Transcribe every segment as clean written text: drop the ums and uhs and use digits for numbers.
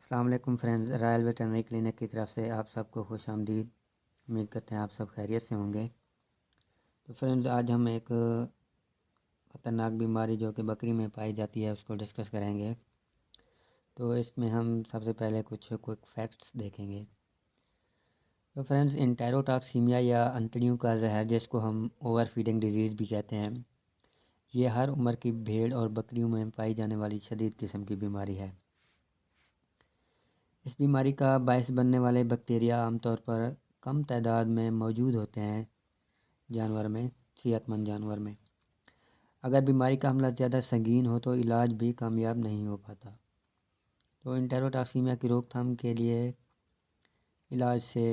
السلام علیکم friends, Royal veterinary clinic کی طرف سے آپ سب کو خوش آمدید۔ امید کرتے ہیں آپ سب خیریت سے ہوں گے۔ تو فرینڈز، آج ہم ایک خطرناک بیماری جو کہ بکری میں پائی جاتی ہے اس کو ڈسکس کریں گے۔ تو اس میں ہم سب سے پہلے کچھ کوئک فیکٹس دیکھیں گے۔ تو فرینڈز، انٹیروٹاکسیمیا یا انتڑیوں کا زہر، جس کو ہم اوور فیڈنگ ڈیزیز بھی کہتے ہیں، یہ ہر عمر کی بھیڑ اور بکریوں میں پائی جانے والی شدید قسم کی بیماری ہے۔ اس بیماری کا باعث بننے والے بیکٹیریا عام طور پر کم تعداد میں موجود ہوتے ہیں صحت مند جانور میں۔ اگر بیماری کا حملہ زیادہ سنگین ہو تو علاج بھی کامیاب نہیں ہو پاتا۔ تو انٹیروٹاکسیمیا کی روک تھام کے لیے علاج سے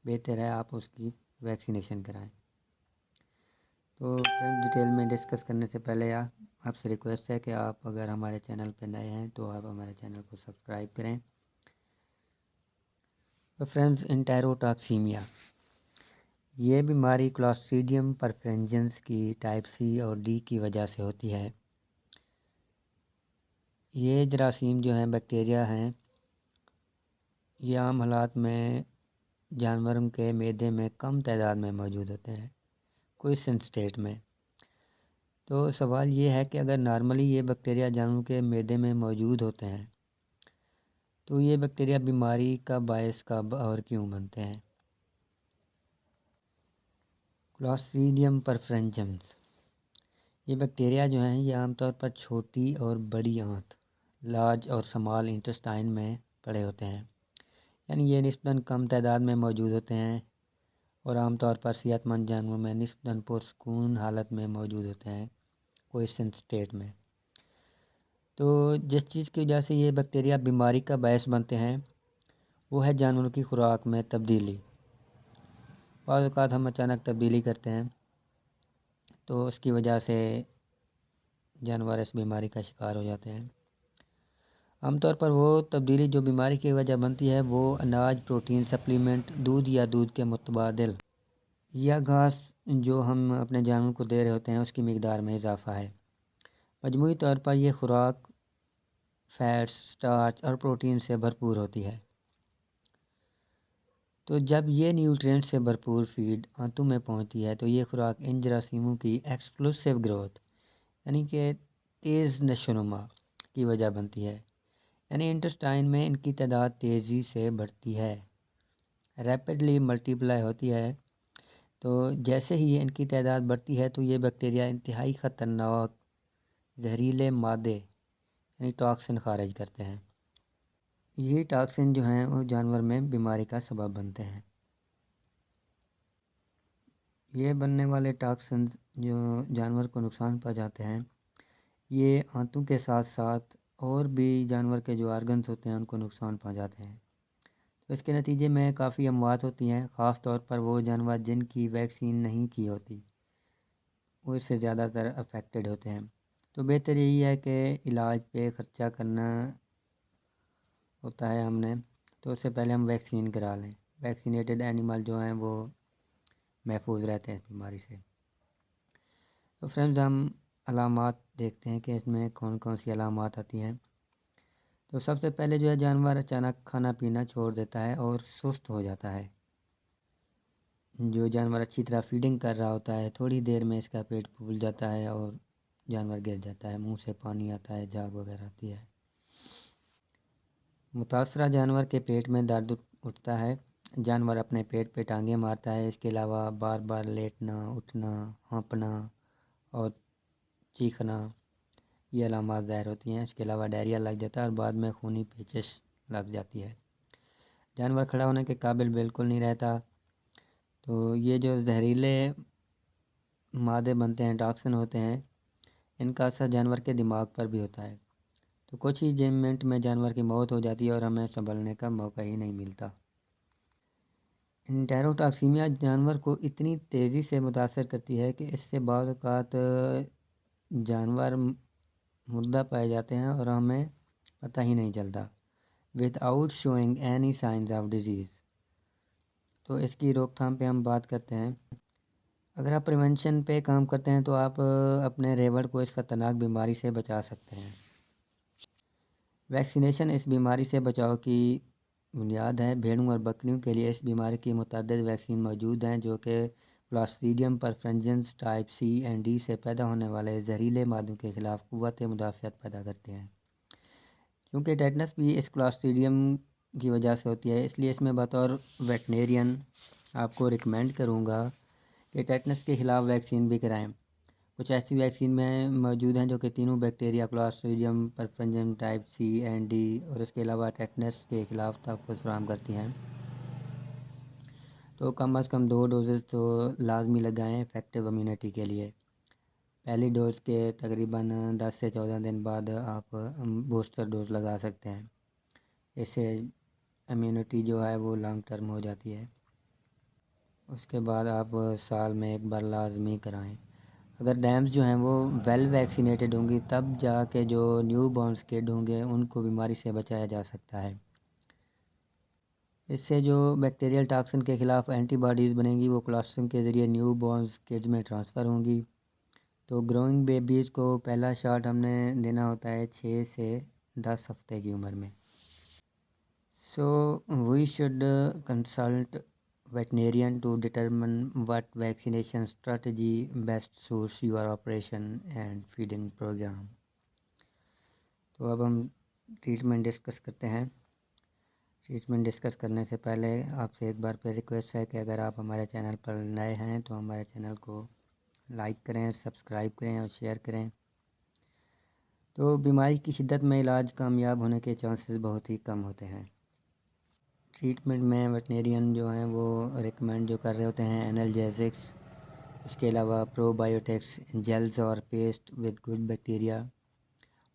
بہتر ہے آپ اس کی ویکسینیشن کرائیں۔ تو ڈیٹیل میں ڈسکس کرنے سے پہلے آپ سے ریکویسٹ ہے کہ آپ اگر ہمارے چینل پہ نئے ہیں تو آپ ہمارے چینل کو سبسکرائب کریں۔ تو فرینڈز، انٹیروٹاکسیمیا یہ بیماری کلاسٹریڈیم پرفرنجنس کی ٹائپ سی اور ڈی کی وجہ سے ہوتی ہے۔ یہ جراثیم جو ہیں، بیکٹیریا ہیں، یہ عام حالات میں جانوروں کے معدے میں کم تعداد میں موجود ہوتے ہیں، کوئسنٹ اسٹیٹ میں۔ تو سوال یہ ہے کہ اگر نارملی یہ بیکٹیریا جانوروں کے معدے میں موجود ہوتے ہیں تو یہ بیکٹیریا بیماری کا باعث کب اور کیوں بنتے ہیں؟ کلاسٹریڈیم پرفرنجنس یہ بیکٹیریا جو ہیں، یہ عام طور پر چھوٹی اور بڑی آنت، لارج اور سمال انٹسٹائن میں پڑے ہوتے ہیں، یعنی یہ نسبتاً کم تعداد میں موجود ہوتے ہیں اور عام طور پر صحت مند جانوروں میں نسبتاً پرسکون حالت میں موجود ہوتے ہیں، کوئسنٹ اسٹیٹ میں۔ تو جس چیز کی وجہ سے یہ بیکٹیریا بیماری کا باعث بنتے ہیں وہ ہے جانوروں کی خوراک میں تبدیلی۔ بعض اوقات ہم اچانک تبدیلی کرتے ہیں تو اس کی وجہ سے جانور اس بیماری کا شکار ہو جاتے ہیں۔ عام طور پر وہ تبدیلی جو بیماری کی وجہ بنتی ہے وہ اناج، پروٹین سپلیمنٹ، دودھ یا دودھ کے متبادل یا گھاس جو ہم اپنے جانوروں کو دے رہے ہوتے ہیں اس کی مقدار میں اضافہ ہے۔ مجموعی طور پر یہ خوراک فیٹس، سٹارچ اور پروٹین سے بھرپور ہوتی ہے۔ تو جب یہ نیوٹرینٹ سے بھرپور فیڈ آنتوں میں پہنچتی ہے تو یہ خوراک ان جراثیموں کی ایکسپلوسیو گروتھ، یعنی کہ تیز نشوونما کی وجہ بنتی ہے، یعنی انٹسٹائن میں ان کی تعداد تیزی سے بڑھتی ہے، ریپڈلی ملٹیپلائی ہوتی ہے۔ تو جیسے ہی ان کی تعداد بڑھتی ہے تو یہ بیکٹیریا انتہائی خطرناک زہریلے مادے یعنی ٹاکسن خارج کرتے ہیں۔ یہ ٹاکسن جو ہیں وہ جانور میں بیماری کا سبب بنتے ہیں۔ یہ بننے والے ٹاکسن جو جانور کو نقصان پہنچاتے ہیں، یہ آنتوں کے ساتھ ساتھ اور بھی جانور کے جو آرگنز ہوتے ہیں ان کو نقصان پہنچاتے ہیں۔ تو اس کے نتیجے میں کافی اموات ہوتی ہیں، خاص طور پر وہ جانور جن کی ویکسین نہیں کی ہوتی، وہ اس سے زیادہ تر افیکٹڈ ہوتے ہیں۔ تو بہتر یہی ہے کہ علاج پہ خرچہ کرنا ہوتا ہے ہم نے، تو اس سے پہلے ہم ویکسین کرا لیں۔ ویکسینیٹڈ اینیمل جو ہیں وہ محفوظ رہتے ہیں اس بیماری سے۔ تو فرینڈز، ہم علامات دیکھتے ہیں کہ اس میں کون کون سی علامات آتی ہیں۔ تو سب سے پہلے جو ہے جانور اچانک کھانا پینا چھوڑ دیتا ہے اور سست ہو جاتا ہے۔ جو جانور اچھی طرح فیڈنگ کر رہا ہوتا ہے تھوڑی دیر میں اس کا پیٹ پھول جاتا ہے اور جانور گر جاتا ہے، منہ سے پانی آتا ہے، جھاگ وغیرہ آتی ہے۔ متاثرہ جانور کے پیٹ میں درد اٹھتا ہے، جانور اپنے پیٹ پہ ٹانگیں مارتا ہے۔ اس کے علاوہ بار بار لیٹنا، اٹھنا، ہانپنا اور چیخنا یہ علامات ظاہر ہوتی ہیں۔ اس کے علاوہ ڈائریا لگ جاتا ہے اور بعد میں خونی پیچش لگ جاتی ہے۔ جانور کھڑا ہونے کے قابل بالکل نہیں رہتا۔ تو یہ جو زہریلے مادے بنتے ہیں، ٹاکسن ہوتے ہیں، ان کا اثر جانور کے دماغ پر بھی ہوتا ہے۔ تو کچھ ہی منٹ میں جانور کی موت ہو جاتی ہے اور ہمیں سنبھلنے کا موقع ہی نہیں ملتا۔ انٹیروٹاکسیمیا جانور کو اتنی تیزی سے متاثر کرتی ہے کہ اس سے بعض اوقات جانور مردہ پائے جاتے ہیں اور ہمیں پتہ ہی نہیں چلتا، without شوئنگ any signs of disease. تو اس کی روک تھام پہ ہم بات کرتے ہیں۔ اگر آپ پریونشن پہ کام کرتے ہیں تو آپ اپنے ریوڑ کو اس خطرناک بیماری سے بچا سکتے ہیں۔ ویکسینیشن اس بیماری سے بچاؤ کی بنیاد ہے۔ بھیڑوں اور بکریوں کے لیے اس بیماری کی متعدد ویکسین موجود ہیں جو کہ کلاسٹریڈیم perfringens type C and D سے پیدا ہونے والے زہریلے مادوں کے خلاف قوت مدافعت پیدا کرتے ہیں۔ کیونکہ ٹیٹنس بھی اس کلاسٹریڈیم کی وجہ سے ہوتی ہے، اس لیے اس میں بطور ویٹنیرین آپ کو ریکمینڈ کروں گا کہ ٹیٹنس کے خلاف ویکسین بھی کرائیں۔ کچھ ایسی ویکسین میں موجود ہیں جو کہ تینوں bacteria Clostridium perfringens type C and D اور اس کے علاوہ ٹیٹنس کے خلاف تحفظ فراہم کرتی ہیں۔ تو کم از کم 2 ڈوزز تو لازمی لگائیں افیکٹو امیونٹی کے لیے۔ پہلی ڈوز کے تقریباً 10 سے 14 دن بعد آپ بوسٹر ڈوز لگا سکتے ہیں۔ اس سے امیونٹی جو ہے وہ لانگ ٹرم ہو جاتی ہے۔ اس کے بعد آپ سال میں ایک بار لازمی کرائیں۔ اگر ڈیمز جو ہیں وہ ویل ویکسینیٹڈ ہوں گی تب جا کے جو نیو بورنس کڈ ہوں گے ان کو بیماری سے بچایا جا سکتا ہے۔ اس سے جو بیکٹیریل ٹاکسن کے خلاف اینٹی باڈیز بنیں گی وہ کلاسٹرم کے ذریعے نیو بورنس کڈز میں ٹرانسفر ہوں گی۔ تو گروئنگ بیبیز کو پہلا شاٹ ہم نے دینا ہوتا ہے 6 سے 10 ہفتے کی عمر میں۔ So we should consult veterinarian to determine what vaccination strategy best suits your operation and feeding program. تو اب ہم ٹریٹمنٹ ڈسکس کرتے ہیں۔ ٹریٹمنٹ ڈسکس کرنے سے پہلے آپ سے ایک بار پھر ریکویسٹ ہے کہ اگر آپ ہمارے چینل پر نئے ہیں تو ہمارے چینل کو لائک کریں، سبسکرائب کریں اور شیئر کریں۔ تو بیماری کی شدت میں علاج کامیاب ہونے کے چانسز بہت ہی کم ہوتے ہیں۔ ٹریٹمنٹ میں ویٹنیرین جو ہیں وہ ریکمینڈ جو کر رہے ہوتے ہیں انالجیزکس، اس کے علاوہ پرو بایوٹکس جیلز اور paste with good bacteria,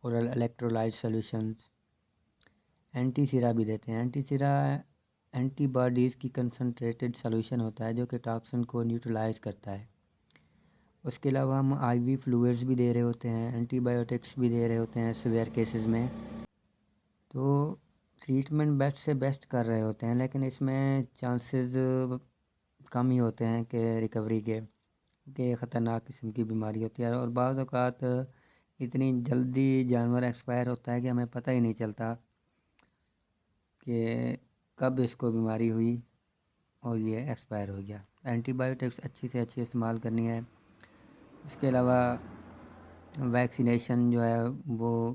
oral electrolyte solutions, antisera بھی دیتے ہیں۔ اینٹی سیرا اینٹی باڈیز کی کنسنٹریٹڈ سولوشن ہوتا ہے جو کہ ٹاکسن کو نیوٹرلائز کرتا ہے۔ اس کے علاوہ ہم آئی وی فلوئڈز بھی دے رہے ہوتے ہیں، اینٹی بایوٹکس بھی دے رہے ہوتے ہیں سیویئر کیسز میں۔ تو ٹریٹمنٹ بیسٹ سے بیسٹ کر رہے ہوتے ہیں لیکن اس میں چانسز کم ہی ہوتے ہیں کہ ریکوری کے، کہ خطرناک قسم کی بیماری ہوتی ہے اور بعض اوقات اتنی جلدی جانور ایکسپائر ہوتا ہے کہ ہمیں پتہ ہی نہیں چلتا کہ کب اس کو بیماری ہوئی اور یہ ایکسپائر ہو گیا۔ اینٹی بایوٹکس اچھی سے اچھی استعمال کرنی ہے۔ اس کے علاوہ ویکسینیشن جو ہے وہ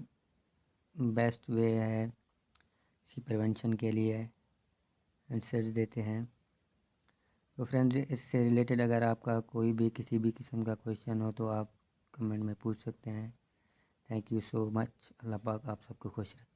بیسٹ وے ہے اس کی پریونشن کے لیے، انسرز دیتے ہیں۔ تو فرینڈز اس سے ریلیٹڈ اگر آپ کا کوئی بھی کسی بھی قسم کا کویشچن ہو تو آپ کمنٹ میں پوچھ سکتے ہیں۔ تھینک یو سو مچ۔ اللہ پاک آپ سب کو خوش رکھے۔